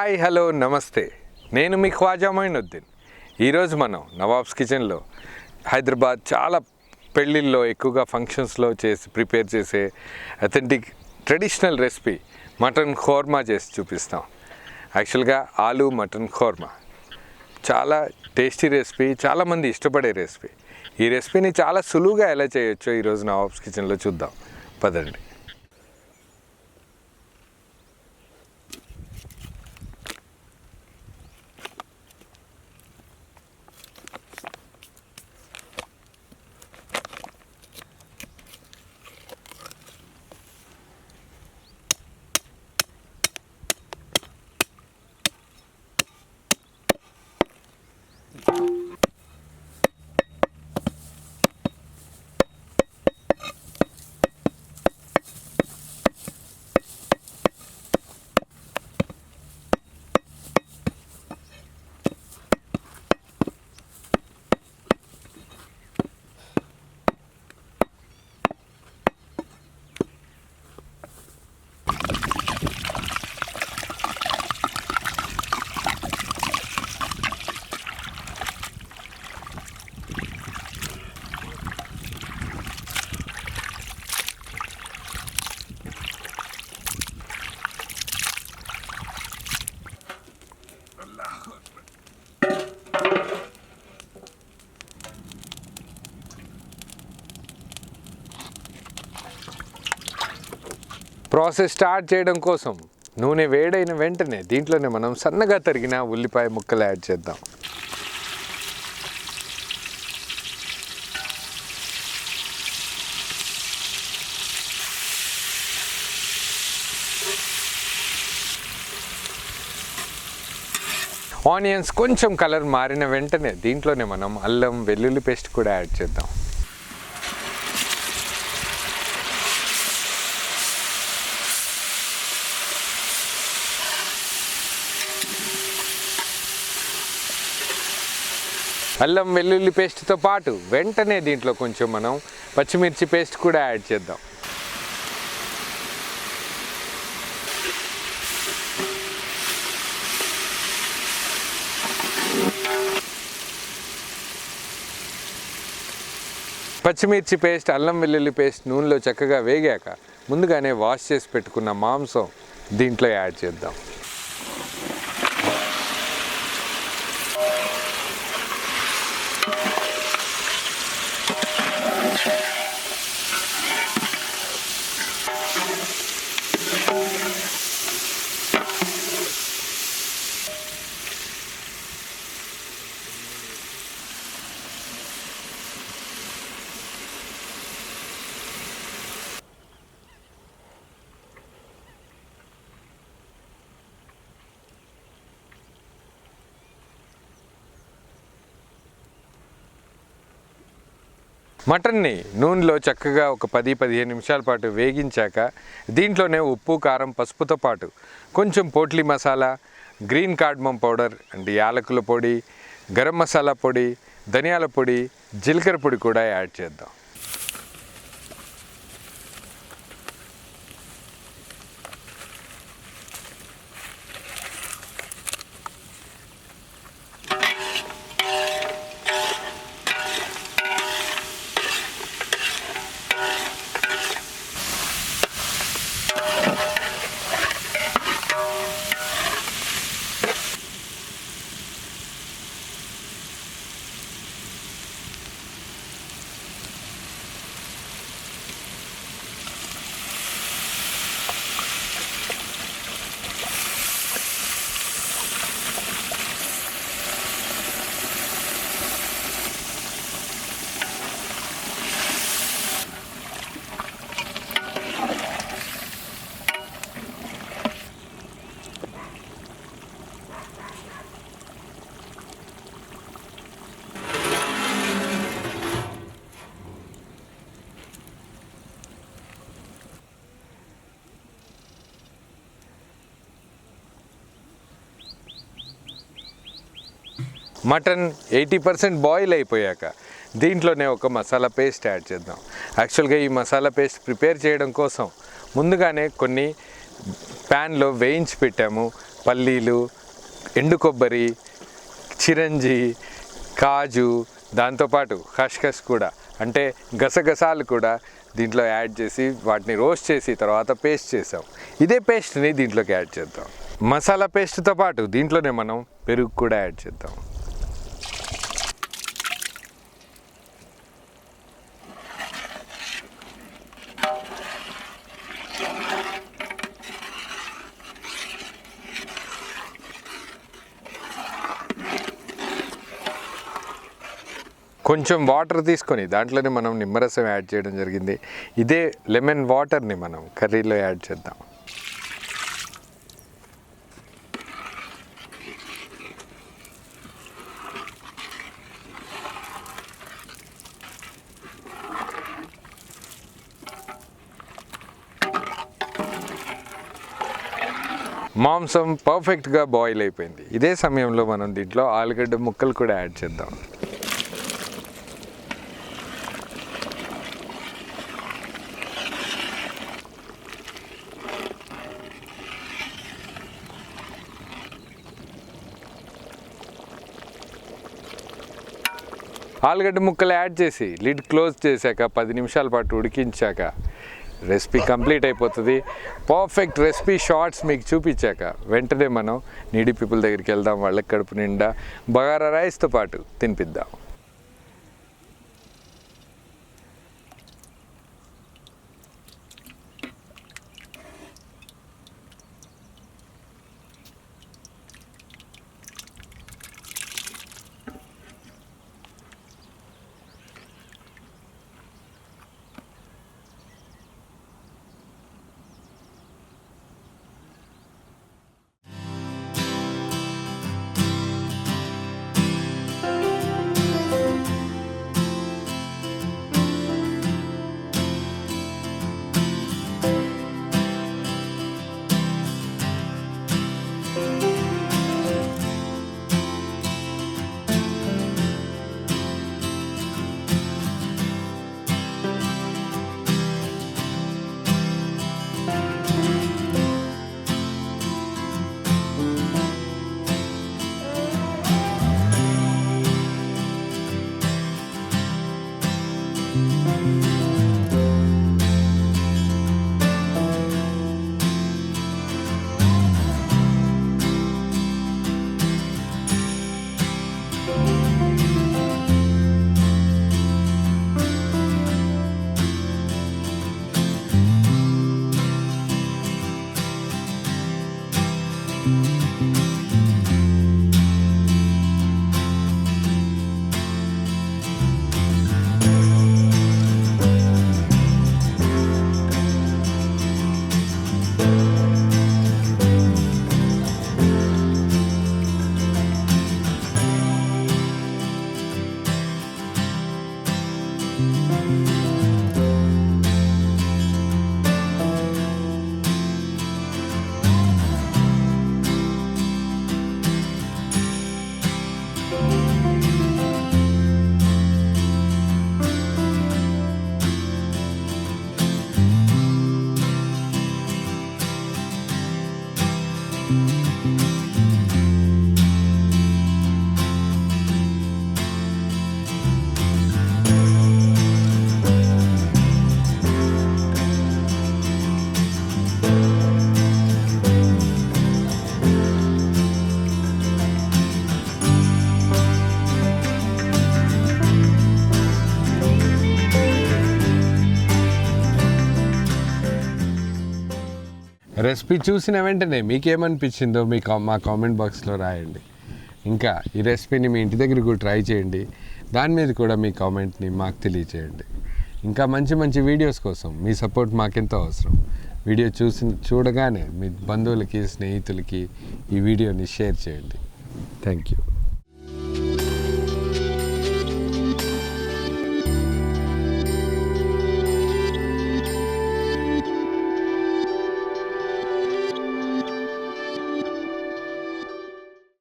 Hi hello నమస్తే, నేను మీ ఖ్వాజా మొయినుద్దీన్. ఈరోజు మనం నవాబ్స్ కిచెన్లో హైదరాబాద్ చాలా పెళ్ళిళ్ళలో ఎక్కువగా ఫంక్షన్స్లో ప్రిపేర్ చేసే authentic traditional recipe mutton korma చేసి చూపిస్తాం. యాక్చువల్గా ఆలు మటన్ ఖోర్మా చాలా టేస్టీ రెసిపీ, చాలామంది ఇష్టపడే రెసిపీ. ఈ రెసిపీని చాలా సులువుగా ఎలా చేయొచ్చో ఈరోజు నవాబ్స్ కిచెన్లో చూద్దాం. పదండి. ప్రాసెస్ స్టార్ట్ చేయడం కోసం నూనె వేడైన వెంటనే దీంట్లోనే మనం సన్నగా తరిగిన ఉల్లిపాయ ముక్కలు యాడ్ చేద్దాం. ఆనియన్స్ కొంచెం కలర్ మారిన వెంటనే దీంట్లోనే మనం అల్లం వెల్లుల్లి పేస్ట్ కూడా యాడ్ చేద్దాం. అల్లం వెల్లుల్లి పేస్ట్తో పాటు వెంటనే దీంట్లో కొంచెం మనం పచ్చిమిర్చి పేస్ట్ కూడా యాడ్ చేద్దాం. పచ్చిమిర్చి పేస్ట్, అల్లం వెల్లుల్లి పేస్ట్ నూనెలో చక్కగా వేగాక ముందుగానే వాష్ చేసి పెట్టుకున్న మాంసం దీంట్లో యాడ్ చేద్దాం. మటన్ని నూనెలో చక్కగా ఒక 10-15 నిమిషాల పాటు వేగించాక దీంట్లోనే ఉప్పు, కారం, పసుపుతో పాటు కొంచెం potli masala, green cardamom powder అంటే యాలకుల పొడి, గరం మసాలా పొడి, ధనియాల పొడి, జీలకర్ర పొడి కూడా యాడ్ చేద్దాం. మటన్ 80% బాయిల్ అయిపోయాక దీంట్లోనే ఒక మసాలా పేస్ట్ యాడ్ చేద్దాం. యాక్చువల్గా ఈ మసాలా పేస్ట్ ప్రిపేర్ చేయడం కోసం ముందుగానే కొన్ని ప్యాన్లో వేయించి పెట్టాము. పల్లీలు, ఎండు కొబ్బరి, చిరంజి, కాజు, దాంతోపాటు ఖస్ఖస్ కూడా అంటే గసగసాలు కూడా దీంట్లో యాడ్ చేసి వాటిని రోస్ట్ చేసి తర్వాత పేస్ట్ చేసాం. ఇదే పేస్ట్ని దీంట్లోకి యాడ్ చేద్దాం. మసాలా పేస్ట్తో పాటు దీంట్లోనే మనం పెరుగు కూడా యాడ్ చేద్దాం. కొంచెం వాటర్ తీసుకొని దాంట్లోనే మనం నిమ్మరసం యాడ్ చేయడం జరిగింది. ఇదే లెమన్ వాటర్ని మనం కర్రీలో యాడ్ చేద్దాం. మాంసం పర్ఫెక్ట్గా బాయిల్ అయిపోయింది. ఇదే సమయంలో మనం దీంట్లో ఆలుగడ్డ ముక్కలు కూడా యాడ్ చేద్దాం. ఆలుగడ్డ ముక్కలు యాడ్ చేసి లిడ్ క్లోజ్ చేశాక 10 నిమిషాల పాటు ఉడికించాక రెసిపీ కంప్లీట్ అయిపోతుంది. పర్ఫెక్ట్ రెసిపీ షార్ట్స్ మీకు చూపించాక వెంటనే మనం నీడీ పీపుల్ దగ్గరికి వెళ్దాం. వాళ్ళకి కడుపు నిండా బగారా రైస్తో పాటు తినిపిద్దాం. రెసిపీ చూసిన వెంటనే మీకేమనిపించిందో మా కామెంట్ బాక్స్లో రాయండి. ఇంకా ఈ రెసిపీని మీ ఇంటి దగ్గర కూడా ట్రై చేయండి. దాని మీద కూడా మీ కామెంట్ని మాకు తెలియచేయండి. ఇంకా మంచి మంచి వీడియోస్ కోసం మీ సపోర్ట్ మాకెంతో అవసరం. వీడియో చూడగానే మీ బంధువులకి, స్నేహితులకి ఈ వీడియోని షేర్ చేయండి. Thank you.